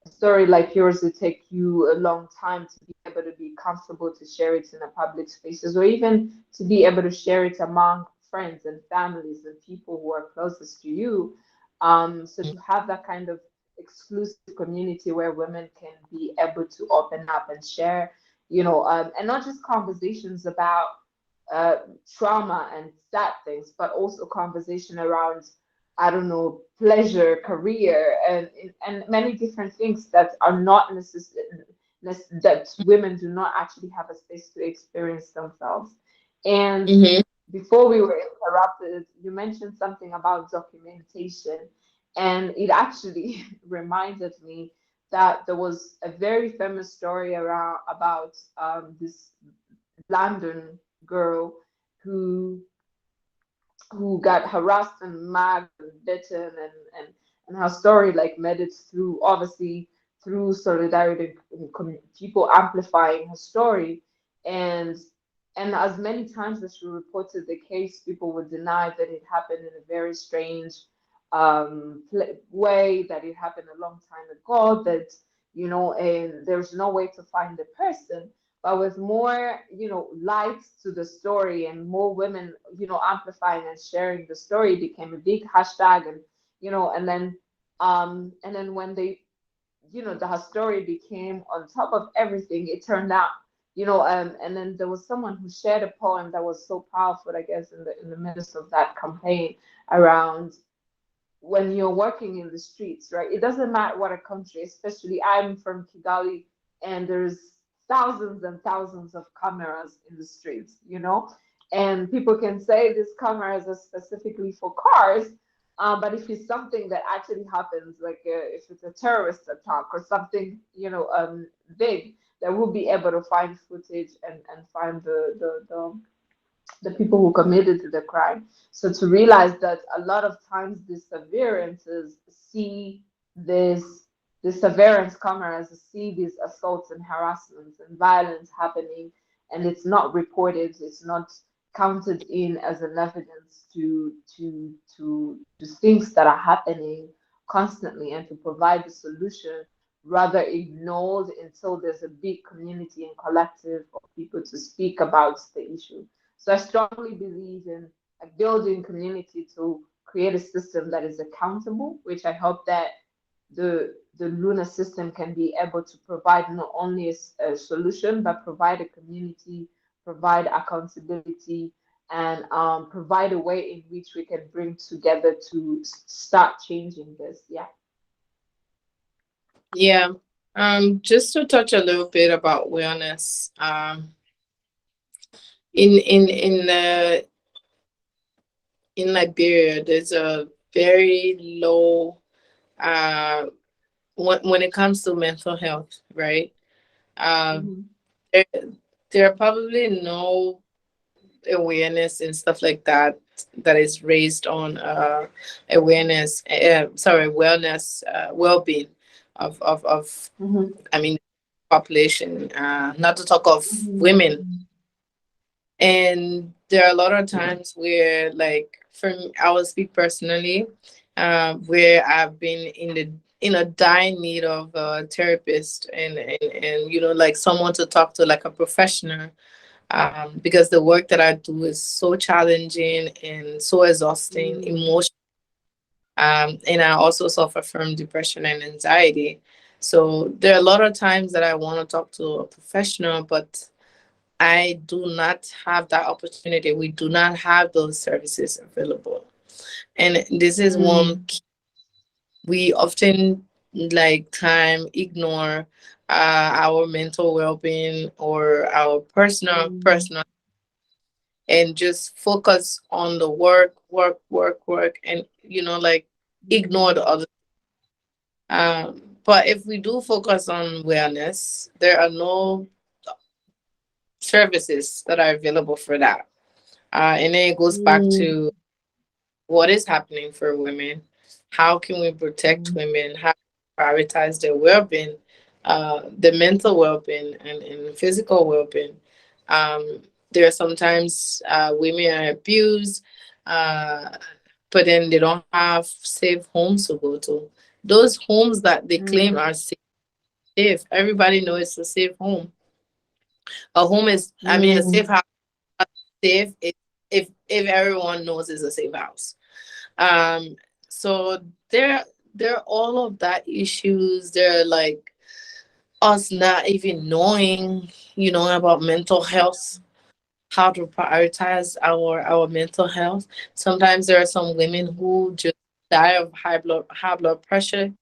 Speaker 1: a story like yours, it take you a long time to be able to be comfortable to share it in a public spaces, or even to be able to share it among friends and families and people who are closest to you. So to have that kind of exclusive community where women can be able to open up and share, and not just conversations about uh, trauma and sad things, but also conversation around, I don't know, pleasure, career, and many different things that are not necessary, that women do not actually have a space to experience themselves. And
Speaker 2: Mm-hmm.
Speaker 1: before we were interrupted, you mentioned something about documentation, and it actually reminded me that there was a very famous story around about this London girl who who got harassed and mugged and bitten, and her story like made it through, obviously, through solidarity and people amplifying her story. And and as many times as she reported the case, people would deny that it happened in a very strange way, that it happened a long time ago, that and there's no way to find the person. But with more, lights to the story and more women, amplifying and sharing the story, it became a big hashtag. And then when they, the story became on top of everything, it turned out, and then there was someone who shared a poem that was so powerful, I guess, in the midst of that campaign around when you're working in the streets, right? It doesn't matter what a country, especially I'm from Kigali, and there's thousands and thousands of cameras in the streets, and people can say these cameras are specifically for cars. But if it's something that actually happens, like if it's a terrorist attack or something, big, that we'll be able to find footage and find the people who committed the crime. So to realize that a lot of times the severances see this the severance cameras see these assaults and harassments and violence happening, and it's not reported, it's not counted in as an evidence to things that are happening constantly, and to provide the solution, rather ignored until there's a big community and collective of people to speak about the issue. So I strongly believe in building community to create a system that is accountable, which I hope that the Luna system can be able to provide not only a solution, but provide a community, provide accountability, and provide a way in which we can bring together to start changing this. Yeah.
Speaker 2: Yeah. Just to touch a little bit about wellness. In Liberia, there's a very low uh when it comes to mental health, right? Um,
Speaker 1: Hmm.
Speaker 2: there, there are probably no awareness and stuff like that that is raised on awareness. Sorry, wellness, well-being of
Speaker 1: Hmm.
Speaker 2: I mean population. Not to talk of women.
Speaker 1: Hmm.
Speaker 2: And there are a lot of times where, like, for me, I will speak personally, where I've been in a dire need of a therapist, and like someone to talk to, like a professional, because the work that I do is so challenging and so exhausting, emotional. And I also suffer from depression and anxiety. So there are a lot of times that I want to talk to a professional, but I do not have that opportunity. We do not have those services available. And this is one
Speaker 1: Mm,
Speaker 2: we often like time ignore our mental well-being or our
Speaker 1: mm,
Speaker 2: personal and just focus on the work and like ignore the
Speaker 1: mm,
Speaker 2: other. But if we do focus on wellness, there are no services that are available for that. And then it goes back
Speaker 1: mm,
Speaker 2: to what is happening for women. How can we protect
Speaker 1: mm,
Speaker 2: women? How prioritize their well-being, the mental well-being and physical well-being. Um, there are sometimes women are abused, uh, but then they don't have safe homes to go to. Those homes that they claim
Speaker 1: mm,
Speaker 2: are safe, everybody knows it's a safe home. A home is, I mean, a safe
Speaker 1: mm,
Speaker 2: house is safe if everyone knows it's a safe house. Um, so there are all of that issues. There are like us not even knowing, about mental health, how to prioritize our mental health. Sometimes there are some women who just die of high blood pressure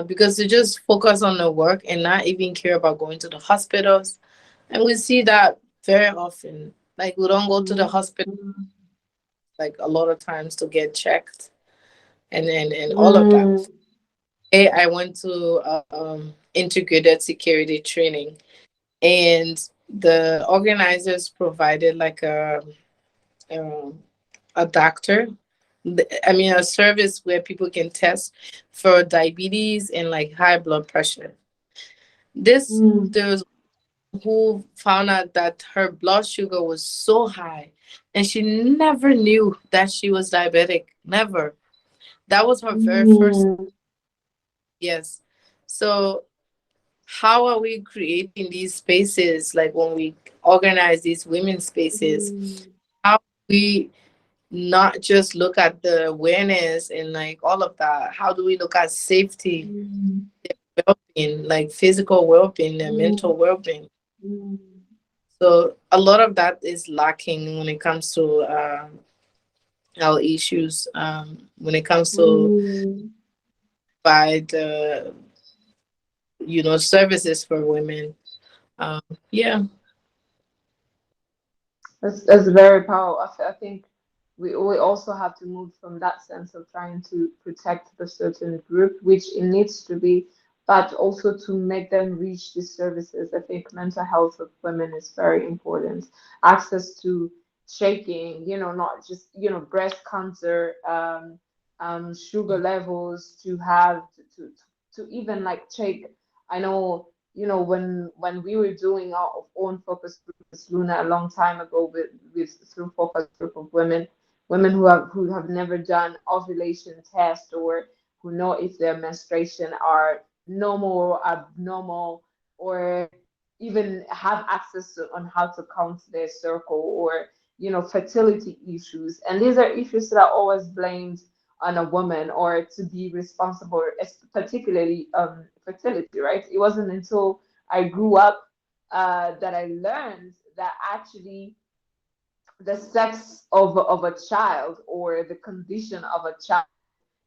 Speaker 2: because they just focus on the work and not even care about going to the hospitals. And we see that very often. Like we don't go to the
Speaker 1: mm,
Speaker 2: hospital like a lot of times to get checked and all of that.
Speaker 1: mm,
Speaker 2: I went to integrated security training, and the organizers provided like um, a doctor. I mean, a service where people can test for diabetes and like high blood pressure. This
Speaker 1: mm,
Speaker 2: there was who found out that her blood sugar was so high, and she never knew that she was diabetic. Never. That was her very first.
Speaker 1: mm,
Speaker 2: Yes. So how are we creating these spaces like when we organize these women's spaces?
Speaker 1: mm,
Speaker 2: How do we not just look at the awareness and like all of that? How do we look at safety,
Speaker 1: mm,
Speaker 2: well-being, like physical well-being and
Speaker 1: mm,
Speaker 2: mental well-being?
Speaker 1: mm,
Speaker 2: So a lot of that is lacking when it comes to our issues. When it comes to
Speaker 1: mm.
Speaker 2: by the services for women. Um, yeah,
Speaker 1: That's very powerful. I think we also have to move from that sense of trying to protect the certain group, which it needs to be, but also to make them reach these services. I think mental health of women is very important. Access to shaking, not just, breast cancer, sugar levels, to have to even like check. I know, when we were doing our own focus group with Luna a long time ago with through focus group of women who have never done ovulation test, or who know if their menstruation are normal or abnormal, or even have access to on how to count their circle, or fertility issues. And these are issues that are always blamed on a woman, or to be responsible, particularly fertility, right? It wasn't until I grew up that I learned that actually the sex of a child, or the condition of a child,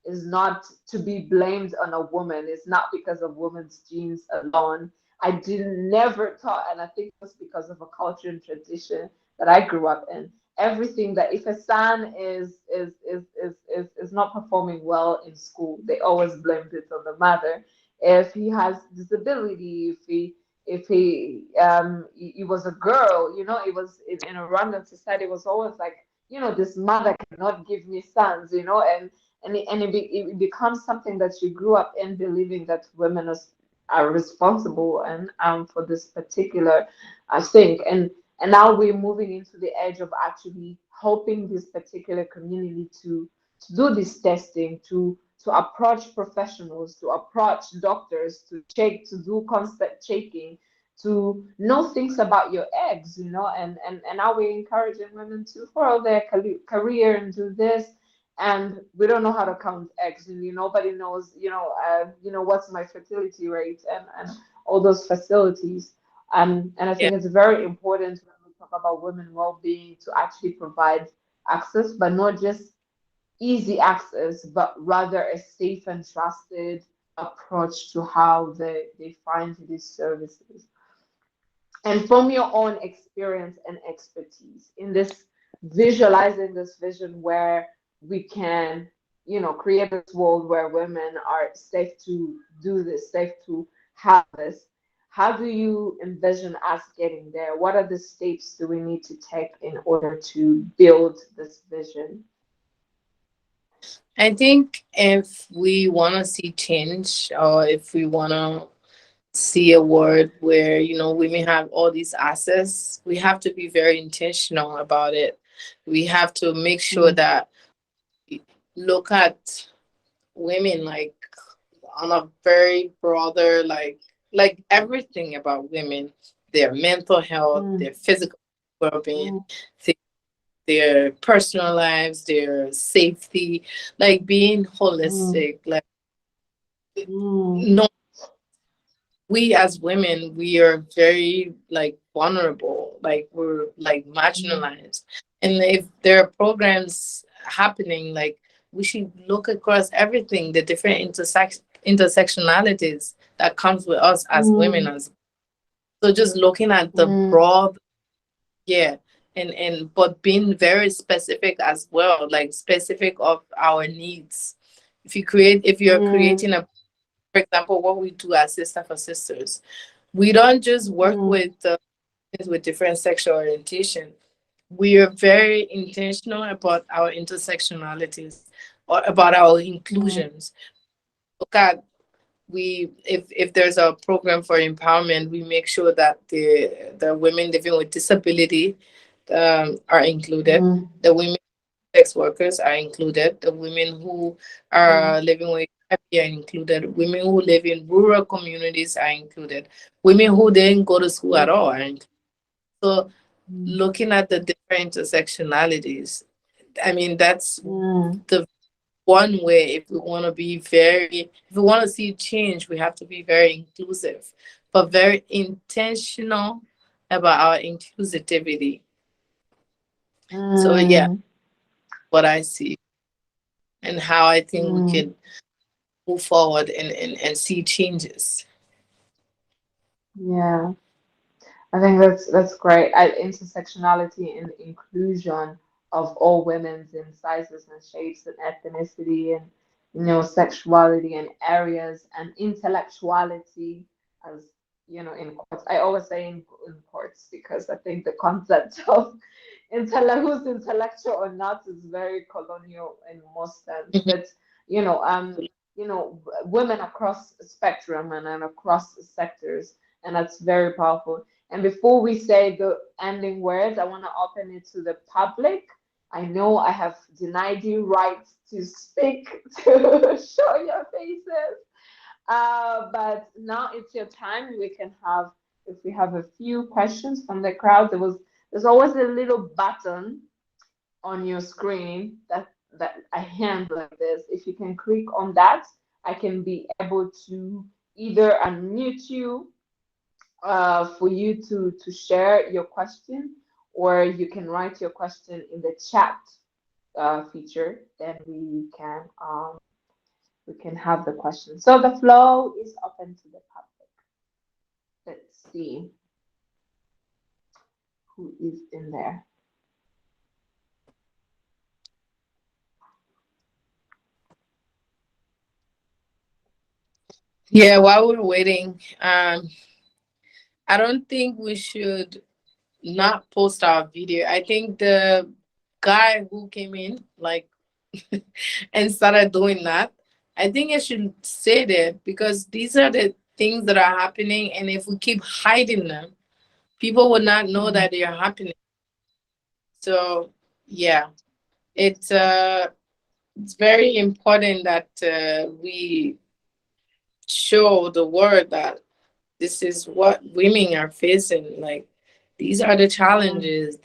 Speaker 1: is not to be blamed on a woman. It's not because of woman's genes alone. I didn't never thought, and I think it was because of a culture and tradition that I grew up in. Everything that if a son is not performing well in school, they always blamed it on the mother. If he has disability, if he was a girl, it was in a random society, it was always like, this mother cannot give me sons, and it becomes something that you grew up in, believing that women are responsible and for this particular thing. And now we're moving into the edge of actually helping this particular community to do this testing, to approach professionals, to approach doctors, to check, to do constant checking, to know things about your eggs, and now we're encouraging women to follow their career and do this. And we don't know how to count eggs, and nobody knows, what's my fertility rate, and all those facilities. And I
Speaker 2: yeah,
Speaker 1: think it's very important. talk about women well-being to actually provide access, but not just easy access, but rather a safe and trusted approach to how they find these services. And from your own experience and expertise in this, visualizing this vision where we can, create this world where women are safe to do this, safe to have this, how do you envision us getting there? What are the steps do we need to take in order to build this vision?
Speaker 2: I think if we want to see change, or if we want to see a world where, women have all these access, we have to be very intentional about it. We have to make sure
Speaker 1: Mm,
Speaker 2: that we look at women like on a very broader, like everything about women, their mental health,
Speaker 1: mm,
Speaker 2: their physical well-being,
Speaker 1: mm,
Speaker 2: their personal lives, their safety, like being
Speaker 1: mm,
Speaker 2: holistic. Like,
Speaker 1: mm,
Speaker 2: no, we as women, we are very like vulnerable, like we're like
Speaker 1: mm,
Speaker 2: marginalized. And if there are programs happening, like we should look across everything, the different intersectionalities that comes with us as women.
Speaker 1: mm,
Speaker 2: As so, just looking at the
Speaker 1: mm,
Speaker 2: broad, yeah, and but being very specific as well, like specific of our needs. If you're
Speaker 1: mm,
Speaker 2: creating a, for example, what we do as Sister for Sisters, we don't just work
Speaker 1: mm,
Speaker 2: with different sexual orientation. We are very intentional about our intersectionalities or about our
Speaker 1: mm,
Speaker 2: inclusions. Look at, if there's a program for empowerment, we make sure that the women living with disability are included.
Speaker 1: mm,
Speaker 2: The women sex workers are included. The women who
Speaker 1: mm,
Speaker 2: are living with HIV are included. Women who live in rural communities are included. Women who didn't go to school at
Speaker 1: mm,
Speaker 2: all are included. So
Speaker 1: mm,
Speaker 2: looking at the different intersectionalities, I mean, that's
Speaker 1: mm,
Speaker 2: the one way. If we want to be very, if we want to see change, we have to be very inclusive, but very intentional about our inclusivity. So yeah,
Speaker 1: mm,
Speaker 2: what I see and how I think we
Speaker 1: mm.
Speaker 2: can move forward and see changes.
Speaker 1: Yeah, I think that's great. Intersectionality and inclusion of all women's in sizes and shapes and ethnicity and sexuality and areas and intellectuality, as in quotes. I always say in quotes because I think the concept of who's intellectual or not is very colonial in most sense.
Speaker 2: Mhm.
Speaker 1: But women across spectrum and across sectors, and that's very powerful. And before we say the ending words, I want to open it to the public. I know I have denied you rights to speak, to show your faces, but now it's your time. We can have, if we have a few questions from the crowd, there's always a little button on your screen that a hand like this. If you can click on that, I can be able to either unmute you for you to share your question, or you can write your question in the chat feature. Then we can have the question. So the flow is open to the public. Let's see who is in there.
Speaker 2: Yeah, while we're waiting, I don't think we should not post our video. I think the guy who came in like and started doing that, I think it should stay there because these are the things that are happening, and if we keep hiding them, people will not know
Speaker 1: Mm,
Speaker 2: that they are happening. So yeah, it's it's very important that we show the world that this is what women are facing. Like these are the
Speaker 1: mm,
Speaker 2: challenges,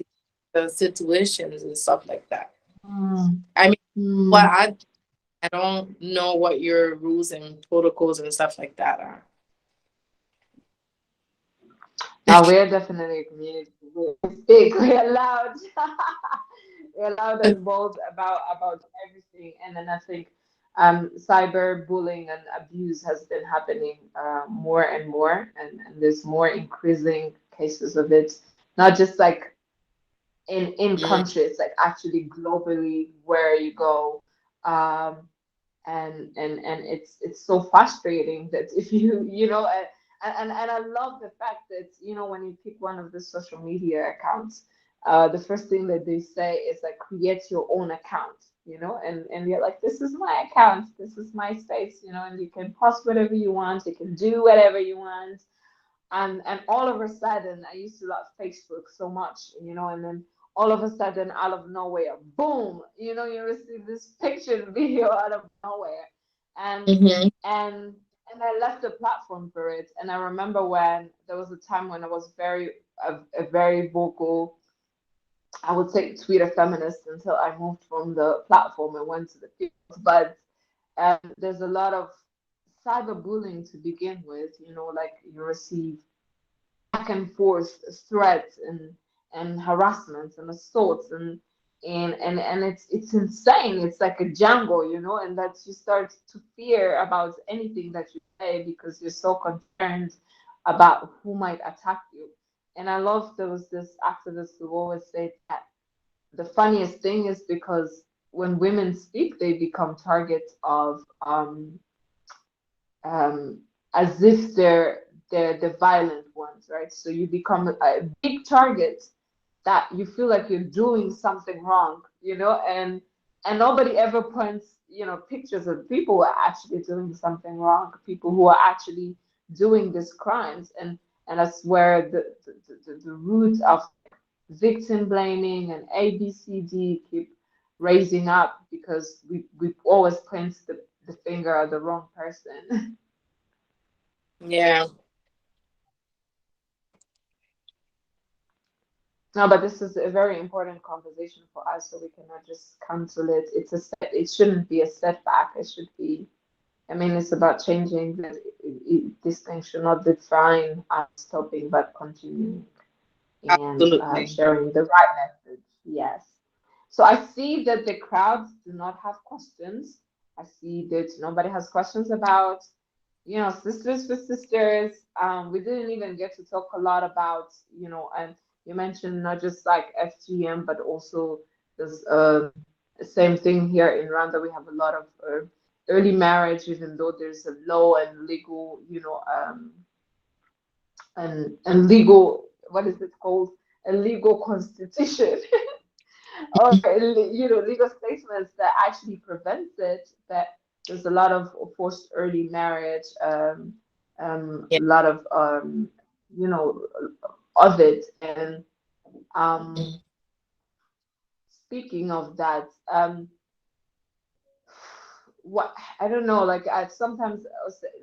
Speaker 2: the situations, and stuff like that.
Speaker 1: mm,
Speaker 2: I mean, what
Speaker 1: mm.
Speaker 2: I don't know what your rules and protocols and stuff like that are.
Speaker 1: Now we're definitely a community. We speak. We're loud. We're loud and bold about everything. And then I think cyber bullying and abuse has been happening more and more, and there's more increasing cases of it. Not just like in
Speaker 2: Mm,
Speaker 1: countries, like actually globally where you go. Um, and it's so frustrating that if you know and I love the fact that when you pick one of the social media accounts, the first thing that they say is like create your own account, and you're like, this is my account, this is my space, and you can post whatever you want, you can do whatever you want. And all of a sudden, I used to love Facebook so much, and then all of a sudden, out of nowhere, boom, you receive this picture and video out of nowhere. and
Speaker 2: mhm.
Speaker 1: and and I left the platform for it. And I remember when there was a time when I was a very vocal, I would say, Twitter feminist, until I moved from the platform and went to the field. But there's a lot of cyberbullying to begin with, like you receive back and forth threats and harassments and assaults, and it's insane. It's like a jungle, and that you start to fear about anything that you say because you're so concerned about who might attack you. And I love there was this activist who always said that the funniest thing is because when women speak, they become targets of um, as if they're the violent ones, right? So you become a big target that you feel like you're doing something wrong, and nobody ever points, pictures of people who are actually doing something wrong, people who are actually doing these crimes, and that's where the root of victim blaming and ABCD keep raising up, because we always point the finger at the wrong person.
Speaker 2: Yeah,
Speaker 1: No, but this is a very important conversation for us, so we cannot just cancel it. It shouldn't be a setback. It should be. I mean, it's about changing. That this thing should not define us stopping, but continuing and
Speaker 2: absolutely.
Speaker 1: sharing the right message. Yes. So I see that the crowds do not have questions. I see that nobody has questions about, sisters for sisters. We didn't even get to talk a lot about, and you mentioned not just like FGM, but also there's the same thing here in Rwanda. We have a lot of early marriage, even though there's a law and legal, and legal, what is it called? A legal constitution or legal statements that actually prevents it. That there's a lot of forced early marriage,
Speaker 2: Yeah.
Speaker 1: a lot of you know of it. And
Speaker 2: Mhm.
Speaker 1: speaking of that, what I don't know, like I sometimes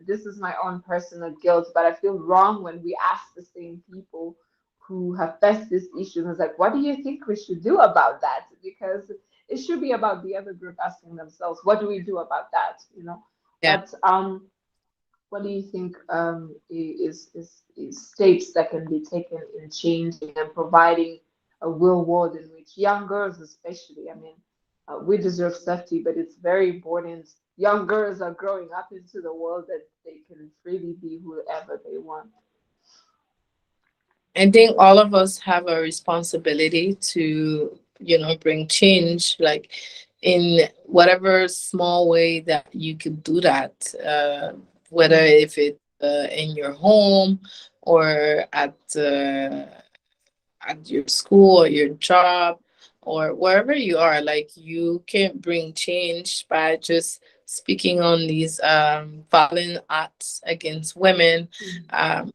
Speaker 1: this is my own personal guilt, but I feel wrong when we ask the same people who have faced this issue, and it's like, what do you think we should do about that? Because it should be about the other group asking themselves, what do we do about that?
Speaker 2: Yeah.
Speaker 1: But what do you think is steps that can be taken in changing and providing a real world in which young girls, especially, I mean, we deserve safety, but it's very important. Young girls are growing up into the world that they can freely be whoever they want.
Speaker 2: I think all of us have a responsibility to, bring change, like in whatever small way that you could do that, whether
Speaker 1: Mm,
Speaker 2: if it's in your home or at your school or your job or wherever you are. Like you can bring change by just speaking on these violent acts against women.
Speaker 1: mm.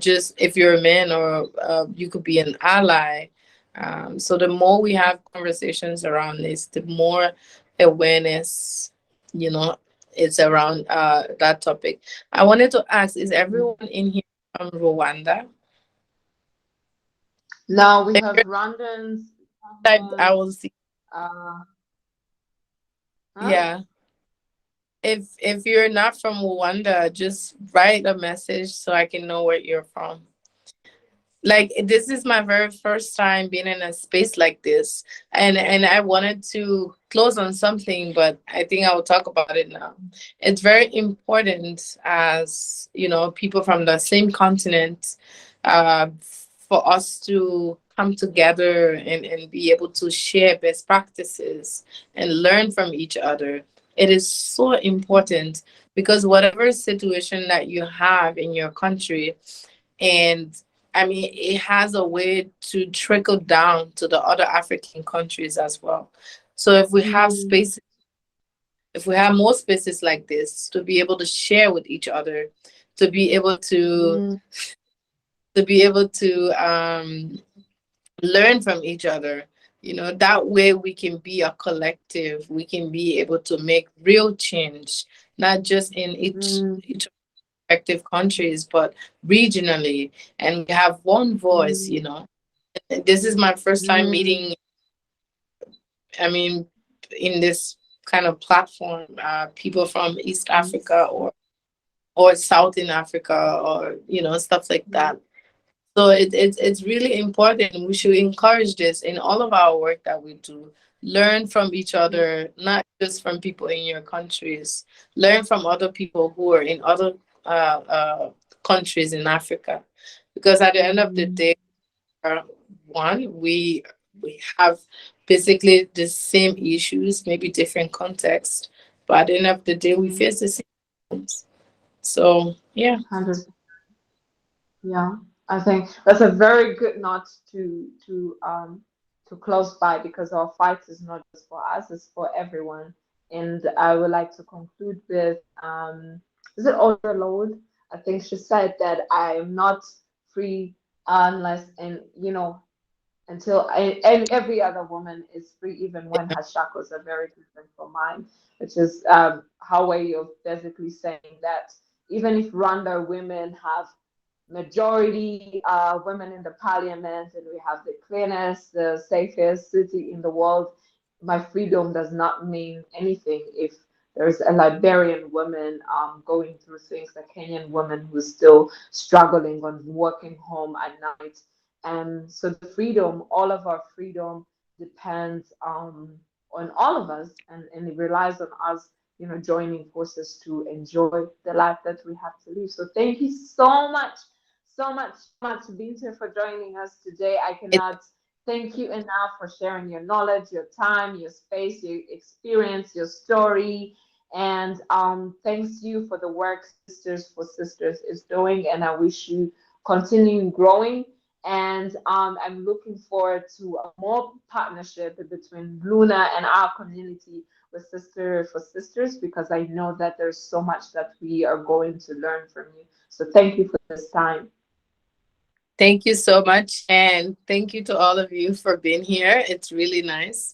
Speaker 2: Just if you're a man, or you could be an ally. So the more we have conversations around this, the more awareness, you know it's around that topic. I wanted to ask, is
Speaker 1: Mm.
Speaker 2: everyone in here from Rwanda?
Speaker 1: Now we have Rwandans,
Speaker 2: I
Speaker 1: Kenyans,
Speaker 2: will see.
Speaker 1: uh, huh?
Speaker 2: Yeah. If you're not from Rwanda, just write a message so I can know where you're from. like this is my very first time being in a space like this, and I wanted to close on something, but I think I will talk about it now. It's very important, as you know, people from the same continent, for us to come together and be able to share best practices and learn from each other. It is so important, because whatever situation that you have in your country, and I mean, it has a way to trickle down to the other African countries as well. So if we have
Speaker 1: Mm,
Speaker 2: spaces, if we have more spaces like this to be able to share with each other, to be able to
Speaker 1: mm,
Speaker 2: learn from each other, you know, that way we can be a collective. We can be able to make real change, not just in
Speaker 1: mm,
Speaker 2: each respective countries, but regionally. And we have one voice,
Speaker 1: mm,
Speaker 2: you know. This is my first time
Speaker 1: mm,
Speaker 2: meeting, I mean, in this kind of platform, people from East
Speaker 1: mm,
Speaker 2: Africa or South in Africa, or you know, stuff like
Speaker 1: mm,
Speaker 2: that. So it's really important. We should encourage this in all of our work that we do. Learn from each
Speaker 1: mm,
Speaker 2: other, not just from people in your countries. Learn from other people who are in other countries in Africa, because at the end of the
Speaker 1: mm,
Speaker 2: day, one, we have basically the same issues, maybe different context, but at the end of the day, we
Speaker 1: mm.
Speaker 2: face the same things. So yeah.
Speaker 1: 100. Yeah, I think that's a very good note to close by, because our fight is not just for us, it's for everyone. And I would like to conclude with is it overload? I think she said that I am not free unless, and you know, until and every other woman is free, even when her shackles are very different from mine, which is her way of basically saying that even if Rwanda women have majority women in the parliament, and we have the cleanest, the safest city in the world, my freedom does not mean anything if there's a Liberian woman going through things, a Kenyan woman who's still struggling on working home at night. And so the freedom, all of our freedom depends on all of us, and it relies on us, you know, joining forces to enjoy the life that we have to live. So thank you so much, Binta, for joining us today. I
Speaker 2: It,
Speaker 1: cannot thank you enough for sharing your knowledge, your time, your space, your experience, your story. And thanks you for the work Sisters for Sisters is doing. And I wish you continuing growing. And I'm looking forward to a more partnership between Luna and our community with Sister for Sisters, because I know that there's so much that we are going to learn from you. So thank you for this time.
Speaker 2: Thank you so much. And thank you to all of you for being here. It's really nice.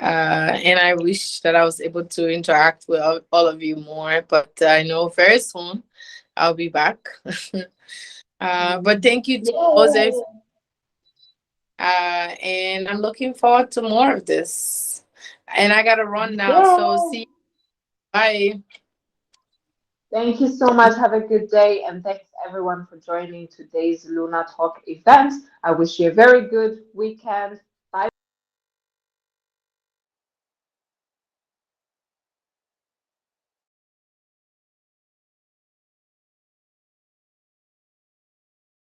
Speaker 2: And I wish that I was able to interact with all of you more, but I know very soon I'll be back. But
Speaker 1: Mm.
Speaker 2: thank you to Jose.
Speaker 1: Yay!
Speaker 2: And I'm looking forward to more of this. And I got to run now. So
Speaker 1: Yay!
Speaker 2: see you. Bye.
Speaker 1: Thank you so much. Have a good day. And thanks everyone for joining today's Luna Talk event. I wish you a very good weekend.